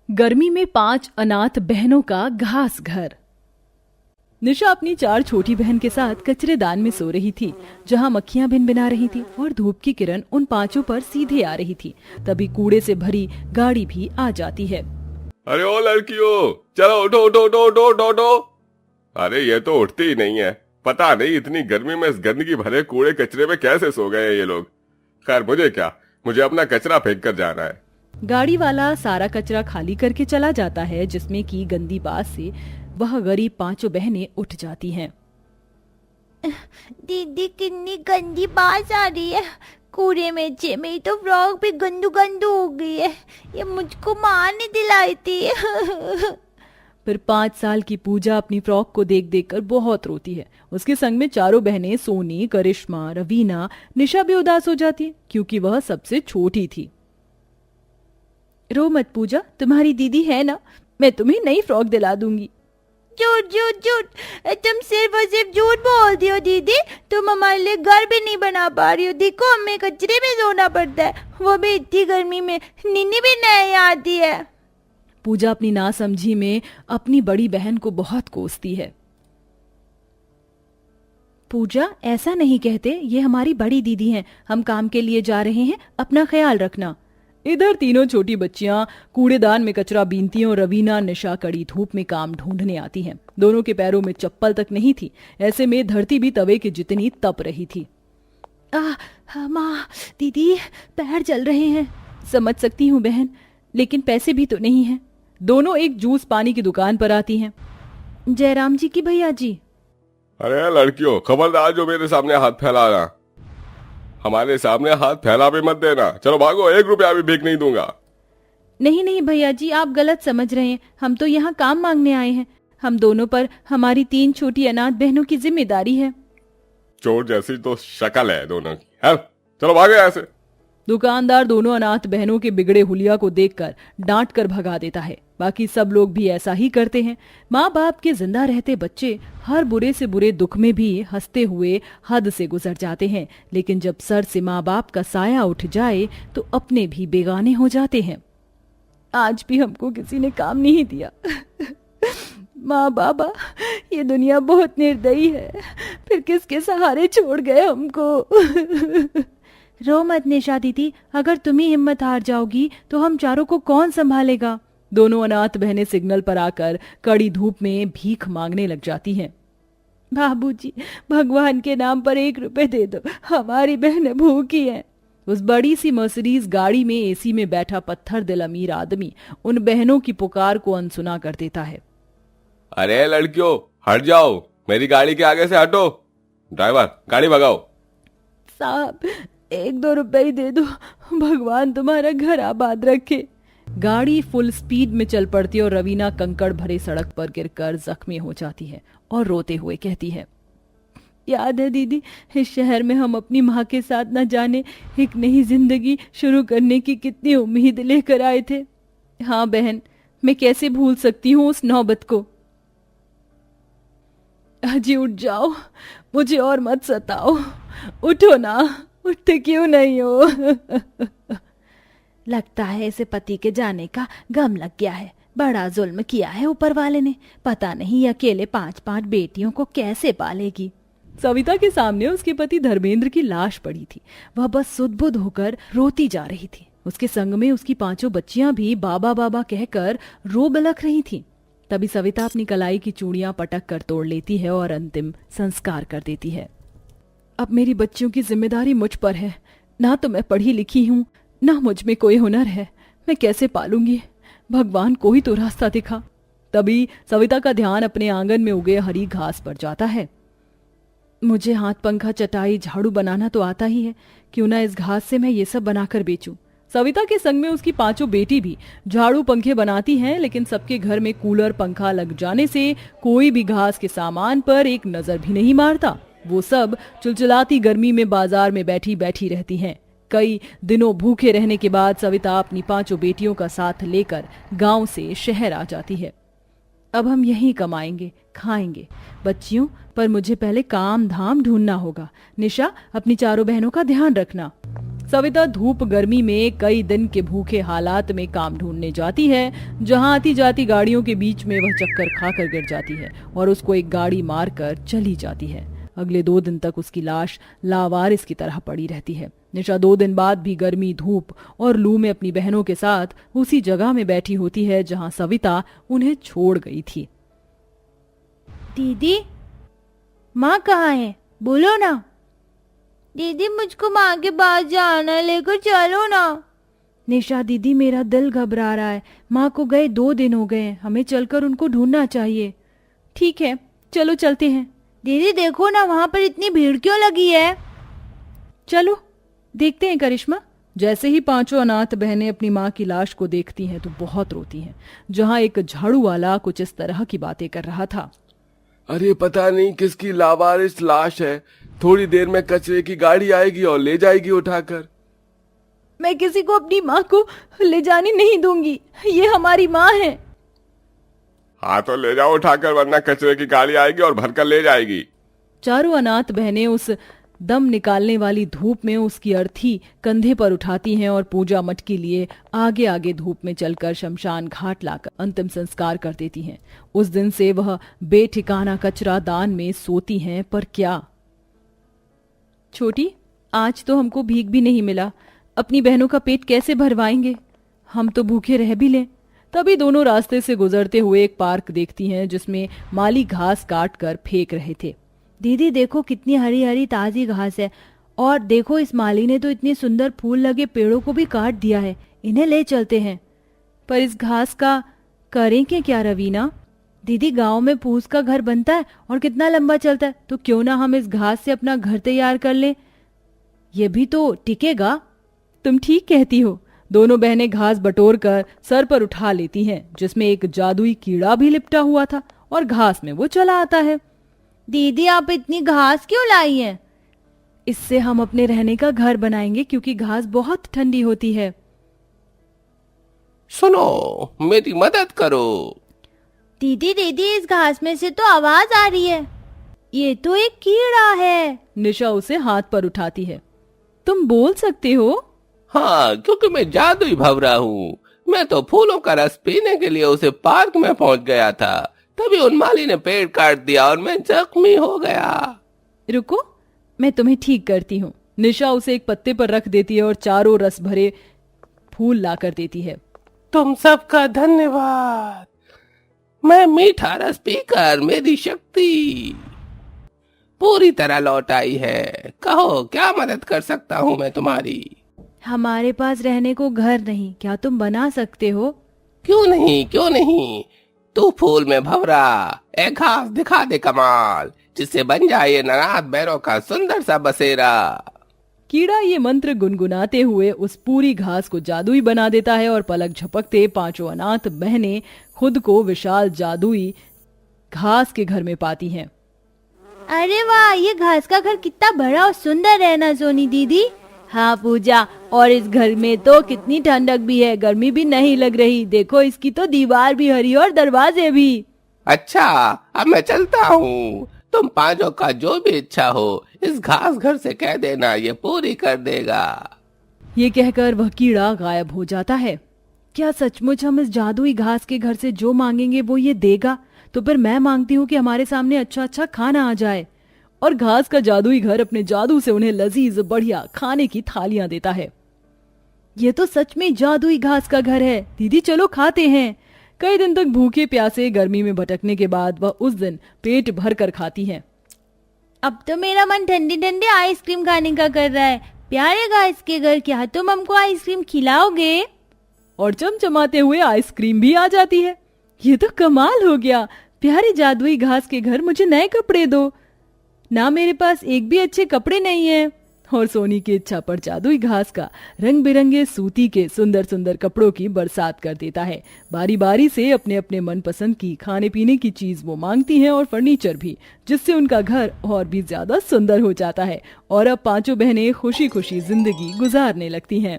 गर्मी में 5 अनाथ बहनों का घास घर। निशा अपनी 4 छोटी बहन के साथ कचरेदान में सो रही थी, जहां मक्खियां भिनभिना रही थी और धूप की किरण उन 5 पर सीधे आ रही थी। तभी कूड़े से भरी गाड़ी भी आ जाती है। अरे ओ लड़कियों, चलो उठो उठो उठो उठो उठो उठो। अरे ये तो उठती ही नहीं है। पता नहीं इतनी गर्मी में इस गंदगी भरे कूड़े कचरे में कैसे सो गए हैं ये लोग। खैर मुझे क्या, मुझे अपना कचरा फेंक कर जाना है। गाड़ी वाला सारा कचरा खाली करके चला जाता है, जिसमें की गंदी बात से वह गरीब 5 बहनें उठ जाती हैं। दीदी कितनी गंदी बात आ रही है। कूड़े में मेरी तो फ्रॉक भी गंदू गंदू हो गई है। ये मुझको माँ ने दिलाई थी। फिर 5 साल की पूजा अपनी फ्रॉक को देख देख कर बहुत रोती है। उसके संग में 4 बहनें सोनी, करिश्मा, रवीना, निशा भी उदास हो जाती है, क्योंकि वह सबसे छोटी थी। रो मत पूजा, तुम्हारी दीदी है ना, मैं तुम्हें नई फ्रॉक दिला दूंगी। झूठ झूठ झूठ, तुम सिर्फ और सिर्फ झूठ बोलती हो दीदी। तुम हमारे लिए घर भी नहीं बना पा रही हो। देखो हमें कचरे में सोना पड़ता है, वो भी इतनी गर्मी में। नीनी भी नहीं आती है। पूजा अपनी नासमझी में अपनी बड़ी बहन को बहुत कोसती है। पूजा, ऐसा नहीं कहते, ये हमारी बड़ी दीदी हैं। हम काम के लिए जा रहे हैं, अपना ख्याल रखना। इधर तीनों छोटी बच्चियां कूड़ेदान में कचरा बीनती हैं और रवीना, निशा कड़ी धूप में काम ढूंढने आती हैं। दोनों के पैरों में चप्पल तक नहीं थी, ऐसे में धरती भी तवे के जितनी तप रही थी। माँ, दीदी, पैर जल रहे हैं। समझ सकती हूँ बहन, लेकिन पैसे भी तो नहीं हैं। दोनों एक जूस पानी की दुकान पर आती हैं। जयराम जी की भैया जी। अरे लड़कियों, खबरदार जो मेरे सामने हाथ फैलाना। हमारे सामने हाथ फैला भी मत देना। चलो भागो, 1 रुपया भी भीख नहीं दूंगा। नहीं नहीं भैया जी, आप गलत समझ रहे हैं। हम तो यहाँ काम मांगने आए हैं। हम दोनों पर हमारी 3 छोटी अनाथ बहनों की जिम्मेदारी है। चोर जैसी तो शक्ल है दोनों की। चलो भागो यहाँ से। दुकानदार दोनों अनाथ बहनों के बिगड़े हुलिया को देखकर डांट कर भगा देता है। बाकी सब लोग भी ऐसा ही करते हैं। माँ बाप के जिंदा रहते बच्चे हर बुरे से बुरे दुख में भी हंसते हुए हद से गुजर जाते हैं, लेकिन जब सर से माँ बाप का साया उठ जाए तो अपने भी बेगाने हो जाते हैं। आज भी हमको किसी ने काम नहीं दिया। माँ बाबा, ये दुनिया बहुत निर्दयी है। फिर किसके सहारे छोड़ गए हमको। रो मत निशा दीदी, अगर तुम ही हिम्मत हार जाओगी तो हम चारों को कौन संभालेगा। दोनों अनाथ बहनें सिग्नल पर आकर कड़ी धूप में भीख मांगने लग जाती हैं। बाबूजी, भगवान के नाम पर 1 रुपए दे दो, हमारी बहनें भूखी हैं। उस बड़ी सी मर्सिडीज गाड़ी में एसी में बैठा पत्थर दिल अमीर आदमी उन बहनों की पुकार को अनसुना कर देता है। अरे लड़कियों, हट जाओ, मेरी गाड़ी के आगे से हटो। ड्राइवर, गाड़ी भगाओ। साहब, 1-2 रुपए ही दे दो, भगवान तुम्हारा घर आबाद रखे। गाड़ी फुल स्पीड में चल पड़ती है और रवीना कंकड़ भरे सड़क पर गिरकर जख्मी हो जाती है और रोते हुए कहती है, याद है दीदी, इस शहर में हम अपनी माँ के साथ न जाने एक नई जिंदगी शुरू करने की कितनी उम्मीद लेकर आए थे। हाँ बहन, मैं कैसे भूल सकती हूँ उस नौबत को। अजी उठ जाओ, मुझे और मत सताओ। उठो ना, उठते क्यों नहीं हो। लगता है इसे पति के जाने का गम लग गया है। बड़ा जुल्म किया है ऊपर वाले ने। पता नहीं अकेले 5-5 बेटियों को कैसे पालेगी। सविता के सामने उसके पति धर्मेंद्र की लाश पड़ी थी। वह बस सुध-बुध होकर रोती जा रही थी। उसके संग में उसकी 5 बच्चियां भी बाबा बाबा कहकर रो बलक रही थीं। तभी सविता अपनी कलाई की चूड़ियां पटक कर तोड़ लेती है और अंतिम संस्कार कर देती है। अब मेरी बच्चियों की जिम्मेदारी मुझ पर है। ना तो मैं पढ़ी लिखी हूँ, ना मुझ में कोई हुनर है। मैं कैसे पालूंगी? भगवान कोई तो रास्ता दिखा। तभी सविता का ध्यान अपने आंगन में उगे हरी घास पर जाता है। मुझे हाथ पंखा, चटाई, झाड़ू बनाना तो आता ही है। क्यों ना इस घास से मैं ये सब बनाकर बेचूं। सविता के संग में उसकी 5 बेटी भी झाड़ू पंखे बनाती हैं, लेकिन सबके घर में कूलर पंखा लग जाने से कोई भी घास के सामान पर एक नजर भी नहीं मारता। वो सब चिलचिलाती गर्मी में बाजार में बैठी बैठी रहती हैं। कई दिनों भूखे रहने के बाद सविता अपनी 5 बेटियों का साथ लेकर गांव से शहर आ जाती है। अब हम यहीं कमाएंगे, खाएंगे। बच्चियों, पर मुझे पहले काम धाम ढूंढना होगा। निशा, अपनी 4 बहनों का ध्यान रखना। सविता धूप गर्मी में कई दिन के भूखे हालात में काम ढूंढने जाती है, जहां आती जाती गाड़ियों के बीच में वह चक्कर खाकर गिर जाती है और उसको एक गाड़ी मारकर चली जाती है। अगले 2 दिन तक उसकी लाश लावारिस की तरह पड़ी रहती है। निशा 2 दिन बाद भी गर्मी, धूप और लू में अपनी बहनों के साथ उसी जगह में बैठी होती है जहां सविता उन्हें छोड़ गई थी। दीदी, माँ कहाँ है? बोलो ना। दीदी, मुझको माँ के पास जाना है, लेकर चलो ना। निशा दीदी, मेरा दिल घबरा रहा है। माँ को गए 2 दिन हो गए हैं, हमें चलकर उनको ढूंढना चाहिए। ठीक है, चलो चलते हैं। दीदी देखो ना, वहाँ पर इतनी भीड़ क्यों लगी है? चलो देखते हैं करिश्मा। जैसे ही 5 अनाथ बहनें अपनी माँ की लाश को देखती हैं तो बहुत रोती हैं, जहाँ एक झाड़ू वाला कुछ इस तरह की बातें कर रहा था। अरे पता नहीं किसकी लावारिस लाश है, थोड़ी देर में कचरे की गाड़ी आएगी और ले जाएगी उठाकर। मैं किसी को अपनी माँ को ले जाने नहीं दूंगी, ये हमारी माँ है। हाँ तो ले जाओ उठाकर, वरना कचरे की गाड़ी आएगी और भरकर ले जाएगी। चारों अनाथ बहनें उस दम निकालने वाली धूप में उसकी अर्थी कंधे पर उठाती हैं और पूजा मट के लिए आगे आगे धूप में चलकर शमशान घाट लाकर अंतिम संस्कार कर देती हैं। उस दिन से वह बेठिकाना कचरा दान में सोती हैं, पर क्या छोटी, आज तो हमको भीख भी नहीं मिला, अपनी बहनों का पेट कैसे भरवाएंगे? हम तो भूखे रह भी लें। तभी दोनों रास्ते से गुजरते हुए एक पार्क देखती हैं जिसमें माली घास काट कर फेंक रहे थे। दीदी देखो, कितनी हरी हरी ताजी घास है, और देखो इस माली ने तो इतने सुंदर फूल लगे पेड़ों को भी काट दिया है। इन्हें ले चलते हैं। पर इस घास का करें क्या रवीना? दीदी, गांव में फूस का घर बनता है और कितना लंबा चलता है, तो क्यों ना हम इस घास से अपना घर तैयार कर लें? ये भी तो टिकेगा। तुम ठीक कहती हो। दोनों बहनें घास बटोर कर सर पर उठा लेती हैं, जिसमें एक जादुई कीड़ा भी लिपटा हुआ था और घास में वो चला आता है। दीदी, आप इतनी घास क्यों लाई हैं? इससे हम अपने रहने का घर बनाएंगे, क्योंकि घास बहुत ठंडी होती है। सुनो, मेरी मदद करो। दीदी दीदी, इस घास में से तो आवाज आ रही है। ये तो एक कीड़ा है। निशा उसे हाथ पर उठाती है। तुम बोल सकते हो? हाँ, क्योंकि मैं जादुई भंवरा हूँ। मैं तो फूलों का रस पीने के लिए उसे पार्क में पहुँच गया था, तभी उन माली ने पेड़ काट दिया और मैं जख्मी हो गया। रुको, मैं तुम्हें ठीक करती हूँ। निशा उसे एक पत्ते पर रख देती है और चारों रस भरे फूल लाकर देती है। तुम सबका धन्यवाद। मैं मीठा रस पीकर मेरी शक्ति पूरी तरह लौट आई है। कहो, क्या मदद कर सकता हूँ मैं तुम्हारी? हमारे पास रहने को घर नहीं, क्या तुम बना सकते हो? क्यों नहीं, क्यों नहीं। तू फूल में भंवरा, एक घास दिखा दे कमाल, जिससे बन जाए ये नाथ बैरों का सुंदर सा बसेरा। कीड़ा ये मंत्र गुनगुनाते हुए उस पूरी घास को जादुई बना देता है और पलक झपकते 5 अनाथ बहनें खुद को विशाल जादुई घास के घर में पाती हैं। अरे वाह, ये घास का घर कितना बड़ा और सुंदर है ना सोनी दीदी? हाँ पूजा, और इस घर में तो कितनी ठंडक भी है, गर्मी भी नहीं लग रही। देखो, इसकी तो दीवार भी हरी और दरवाजे भी। अच्छा, अब मैं चलता हूँ। तुम 5 का जो भी इच्छा हो इस घास घर से कह देना, ये पूरी कर देगा। ये कहकर वह कीड़ा गायब हो जाता है। क्या सचमुच हम इस जादुई घास के घर से जो मांगेंगे वो ये देगा? तो फिर मैं मांगती हूँ कि हमारे सामने अच्छा अच्छा खाना आ जाए। और घास का जादुई घर अपने जादू से उन्हें लजीज बढ़िया खाने की थालियां देता है। ये तो सच में जादुई घास का घर है। दीदी चलो खाते हैं। कई दिन तक भूखे प्यासे गर्मी में भटकने के बाद वह उस दिन पेट भर कर खाती हैं। अब तो मेरा मन ठंडी ठंडी आइसक्रीम खाने का कर रहा है। प्यारे घास के घर, क्या तुम हमको आइसक्रीम खिलाओगे? और चमचमाते हुए आइसक्रीम भी आ जाती है। ये तो कमाल हो गया। प्यारे जादुई घास के घर, मुझे नए कपड़े दो ना, मेरे पास एक भी अच्छे कपड़े नहीं है। और सोनी की इच्छा पर जादुई घास का रंग बिरंगे सूती के सुंदर सुंदर कपड़ों की बरसात कर देता है। बारी बारी से अपने अपने मनपसंद की खाने पीने की चीज वो मांगती हैं और फर्नीचर भी, जिससे उनका घर और भी ज्यादा सुंदर हो जाता है। और अब 5 बहनें खुशी खुशी जिंदगी गुजारने लगती हैं।